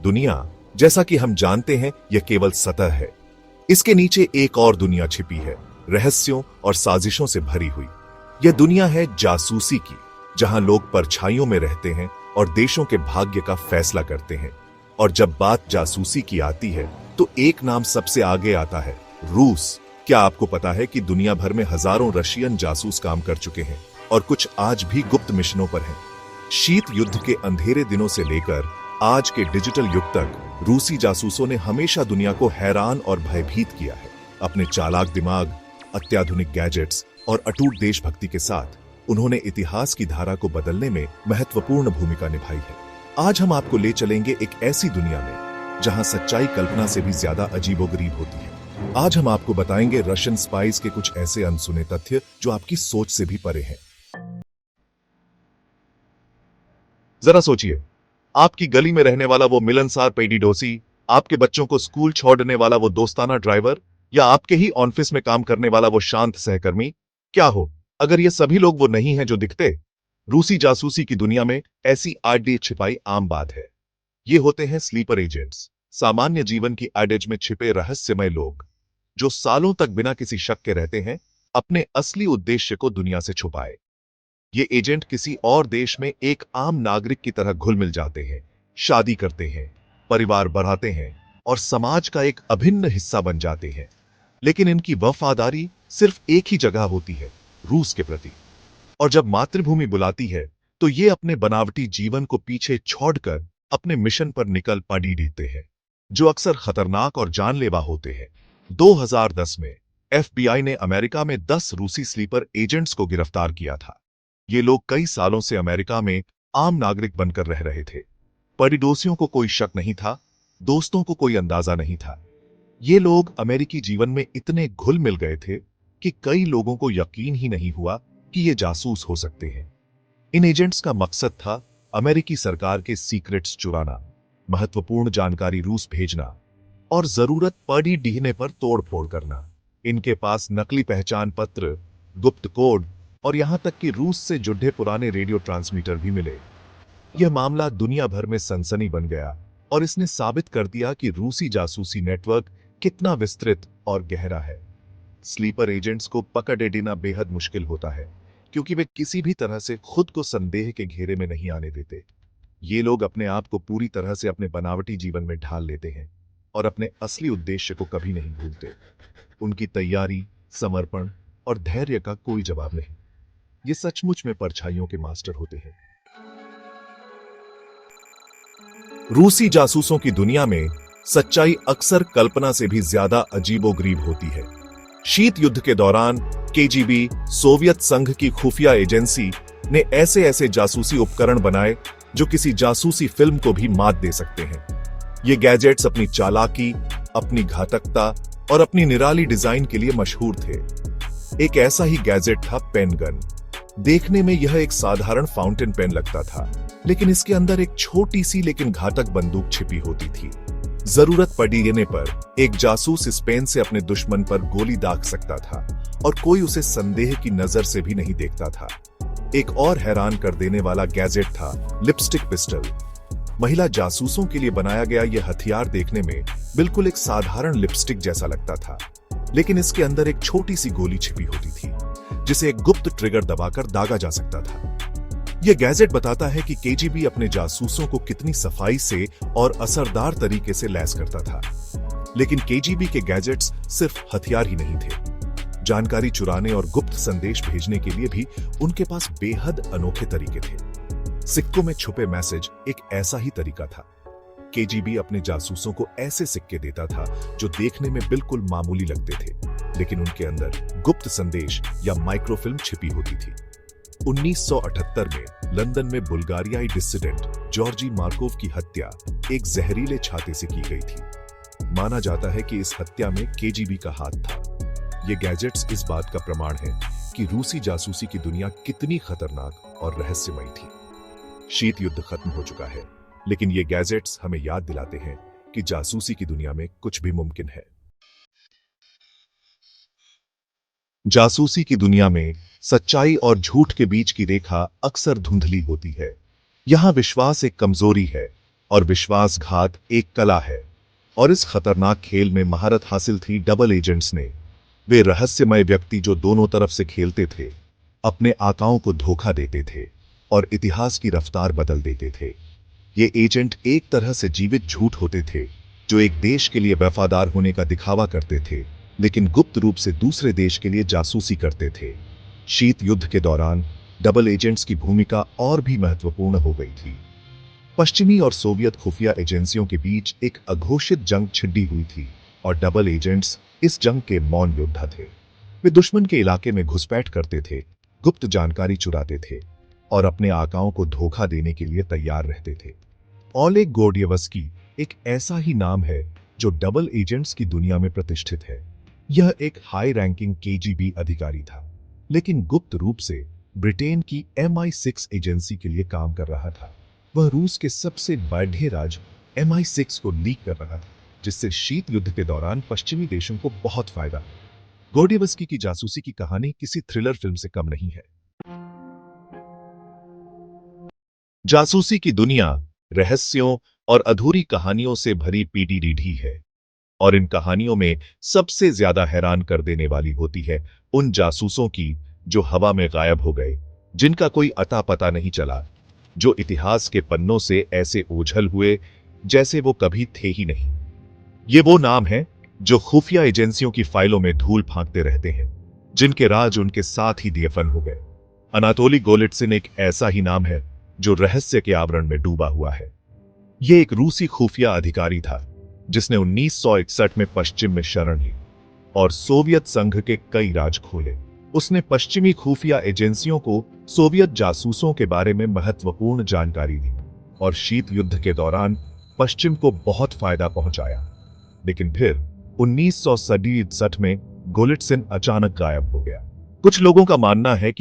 दुनिया, जैसा कि हम जानते हैं, यह केवल सतह है। इसके नीचे एक और दुनिया छिपी है, रहस्यों और साजिशों से भरी हुई। यह दुनिया है जासूसी की, जहां लोग परछाइयों में रहते हैं और देशों के भाग्य का फैसला करते हैं। और जब बात जासूसी की आती है तो एक नाम सबसे आगे आता है, रूस। क्या आपको पता है कि दुनिया भर में हजारों रशियन जासूस काम कर चुके हैं और कुछ आज भी गुप्त मिशनों पर हैं। शीत युद्ध के अंधेरे दिनों से लेकर आज के डिजिटल युग तक रूसी जासूसों ने हमेशा दुनिया को हैरान और भयभीत किया है। अपने चालाक दिमाग, अत्याधुनिक गैजेट्स और अटूट देशभक्ति के साथ उन्होंने इतिहास की धारा को बदलने में महत्वपूर्ण भूमिका निभाई है। आज हम आपको ले चलेंगे एक ऐसी दुनिया में जहां सच्चाई कल्पना से भी ज्यादा अजीबोगरीब होती है। आज हम आपको बताएंगे रशियन स्पाइस के कुछ ऐसे अनसुने तथ्य जो आपकी सोच से भी परे हैं। जरा सोचिए, आपकी गली में रहने वाला वो मिलनसार पेडिडोसी, आपके बच्चों को स्कूल छोड़ने वाला वो दोस्ताना ड्राइवर, या आपके ही ऑफिस में काम करने वाला वो शांत सहकर्मी, क्या हो अगर ये सभी लोग वो नहीं हैं जो दिखते। रूसी जासूसी की दुनिया में ऐसी आईडी छिपाई आम बात है। ये होते हैं स्लीपर एजेंट्स, सामान्य जीवन की एडेज में छिपे रहस्यमय लोग जो सालों तक बिना किसी शक के रहते हैं, अपने असली उद्देश्य को दुनिया से छुपाए। ये एजेंट किसी और देश में एक आम नागरिक की तरह घुल मिल जाते हैं, शादी करते हैं, परिवार बढ़ाते हैं और समाज का एक अभिन्न हिस्सा बन जाते हैं। लेकिन इनकी वफादारी सिर्फ एक ही जगह होती है, रूस के प्रति। और जब मातृभूमि बुलाती है तो ये अपने बनावटी जीवन को पीछे छोड़कर अपने मिशन पर निकल पड़ते हैं, जो अक्सर खतरनाक और जानलेवा होते हैं। 2010 में एफबीआई ने अमेरिका में 10 रूसी स्लीपर एजेंट्स को गिरफ्तार किया था। ये लोग कई सालों से अमेरिका में आम नागरिक बनकर रह रहे थे। पड़ोसियों को कोई शक नहीं था, दोस्तों को कोई अंदाजा नहीं था। ये लोग अमेरिकी जीवन में इतने घुल मिल गए थे कि कई लोगों को यकीन ही नहीं हुआ कि ये जासूस हो सकते हैं। इन एजेंट्स का मकसद था अमेरिकी सरकार के सीक्रेट्स चुराना, महत्वपूर्ण जानकारी रूस भेजना और जरूरत पड़ने पर तोड़फोड़ करना। इनके पास नकली पहचान पत्र, गुप्त कोड और यहां तक कि रूस से जुड़े पुराने रेडियो ट्रांसमीटर भी मिले। यह मामला दुनिया भर में सनसनी बन गया और इसने साबित कर दिया कि रूसी जासूसी नेटवर्क कितना विस्तृत और गहरा है। स्लीपर एजेंट्स को पकड़ना बेहद मुश्किल होता है क्योंकि वे किसी भी तरह से खुद को संदेह के घेरे में नहीं आने देते। ये लोग अपने आप को पूरी तरह से अपने बनावटी जीवन में ढाल लेते हैं और अपने असली उद्देश्य को कभी नहीं भूलते। उनकी तैयारी, समर्पण और धैर्य का कोई जवाब नहीं। ये सचमुच में परछाइयों के मास्टर होते हैं। रूसी जासूसों की दुनिया में सच्चाई अक्सर कल्पना से भी ज्यादा अजीबोगरीब होती है। शीत युद्ध के दौरान केजीबी, सोवियत संघ की खुफिया एजेंसी, ने ऐसे ऐसे जासूसी उपकरण बनाए जो किसी जासूसी फिल्म को भी मात दे सकते हैं। ये गैजेट्स अपनी चालाकी, अपनी घातकता और अपनी निराली डिजाइन के लिए मशहूर थे। एक ऐसा ही गैजेट था पेन गन। देखने में यह एक साधारण फाउंटेन पेन लगता था, लेकिन इसके अंदर एक छोटी सी लेकिन घातक बंदूक छिपी होती थी। जरूरत पड़ने पर एक जासूस इस पेन से अपने दुश्मन पर गोली दाग सकता था और कोई उसे संदेह की नजर से भी नहीं देखता था। एक और हैरान कर देने वाला गैजेट था लिपस्टिक पिस्टल। महिला जासूसों के लिए बनाया गया यह हथियार देखने में बिल्कुल एक साधारण लिपस्टिक जैसा लगता था, लेकिन इसके अंदर एक छोटी सी गोली छिपी होती थी जिसे एक गुप्त ट्रिगर दबाकर दागा जा सकता था। यह गैजेट बताता है कि केजीबी अपने जासूसों को कितनी सफाई से और असरदार तरीके से लैस करता था। लेकिन केजीबी के गैजेट्स सिर्फ हथियार ही नहीं थे। जानकारी चुराने और गुप्त संदेश भेजने के लिए भी उनके पास बेहद अनोखे तरीके थे। सिक्कों में छुपे मैसेज एक ऐसा ही तरीका था। केजीबी अपने जासूसों को ऐसे सिक्के देता था जो देखने में बिल्कुल मामूली लगते थे, लेकिन उनके अंदर गुप्त संदेश या माइक्रोफिल्म छिपी होती थी। 1978 में लंदन में बुल्गारियाई डिसिडेंट जॉर्जी मार्कोव की हत्या एक जहरीले छाते से की गई थी। माना जाता है कि इस हत्या में केजीबी का हाथ था। ये गैजेट्स इस बात का प्रमाण है कि रूसी जासूसी की दुनिया कितनी खतरनाक और रहस्यमयी थी। शीत युद्ध खत्म हो चुका है, लेकिन ये गैजेट्स हमें याद दिलाते हैं कि जासूसी की दुनिया में कुछ भी मुमकिन है। जासूसी की दुनिया में सच्चाई और झूठ के बीच की रेखा अक्सर धुंधली होती है। यहां विश्वास एक कमजोरी है और विश्वासघात एक कला है। और इस खतरनाक खेल में महारत हासिल थी डबल एजेंट्स ने। वे रहस्यमय व्यक्ति जो दोनों तरफ से खेलते थे, अपने आकाओं को धोखा देते थे और इतिहास की रफ्तार बदल देते थे। ये एजेंट एक तरह से जीवित झूठ होते थे, जो एक देश के लिए वफादार होने का दिखावा करते थे, लेकिन गुप्त रूप से दूसरे देश के लिए जासूसी करते थे। शीत युद्ध के दौरान डबल एजेंट्स की भूमिका और भी महत्वपूर्ण हो गई थी। पश्चिमी और सोवियत खुफिया एजेंसियों के बीच एक अघोषित जंग छिड़ी हुई थी और डबल एजेंट्स इस जंग के मौन योद्धा थे। वे दुश्मन के इलाके में घुसपैठ करते थे, गुप्त जानकारी चुराते थे और अपने आकाओं को धोखा देने के लिए तैयार रहते थे। ओलेग गोर्डियवस्की एक ऐसा ही नाम है जो डबल एजेंट्स की दुनिया में प्रतिष्ठित है। यह एक हाई रैंकिंग केजीबी अधिकारी था, लेकिन गुप्त रूप से ब्रिटेन की MI6 एजेंसी के लिए काम कर रहा था। वह रूस के सबसे बड़े राज MI6 को लीक कर रहा था, जिससे शीत युद्ध के दौरान पश्चिमी देशों को बहुत फायदा। गोर्डियवस्की की जासूसी की कहानी किसी थ्रिलर फिल्म से कम नहीं है। जासूसी की दुनिया रहस्यों और अधूरी कहानियों से भरी पीढ़ी है, और इन कहानियों में सबसे ज्यादा हैरान कर देने वाली होती है उन जासूसों की जो हवा में गायब हो गए, जिनका कोई अता पता नहीं चला, जो इतिहास के पन्नों से ऐसे ओझल हुए जैसे वो कभी थे ही नहीं। ये वो नाम हैं जो खुफिया एजेंसियों की फाइलों में धूल फांकते रहते हैं, जिनके राज उनके साथ ही दफन हो गए। अनातोली गोलिट्सिन एक ऐसा ही नाम है जो रहस्य के आवरण में डूबा हुआ है। यह एक रूसी खुफिया अधिकारी था जिसने 1961 में पश्चिम में शरण ली और सोवियत संघ के कई राज खोले। उसने पश्चिमी खुफिया एजेंसियों को सोवियत जासूसों के बारे में महत्वपूर्ण जानकारी दी और शीत युद्ध के दौरान पश्चिम को बहुत फायदा पहुंचाया। लेकिन फिर 1967 में गोलिट्सिन अचानक गायब हो गया। कुछ लोगों का मानना है कि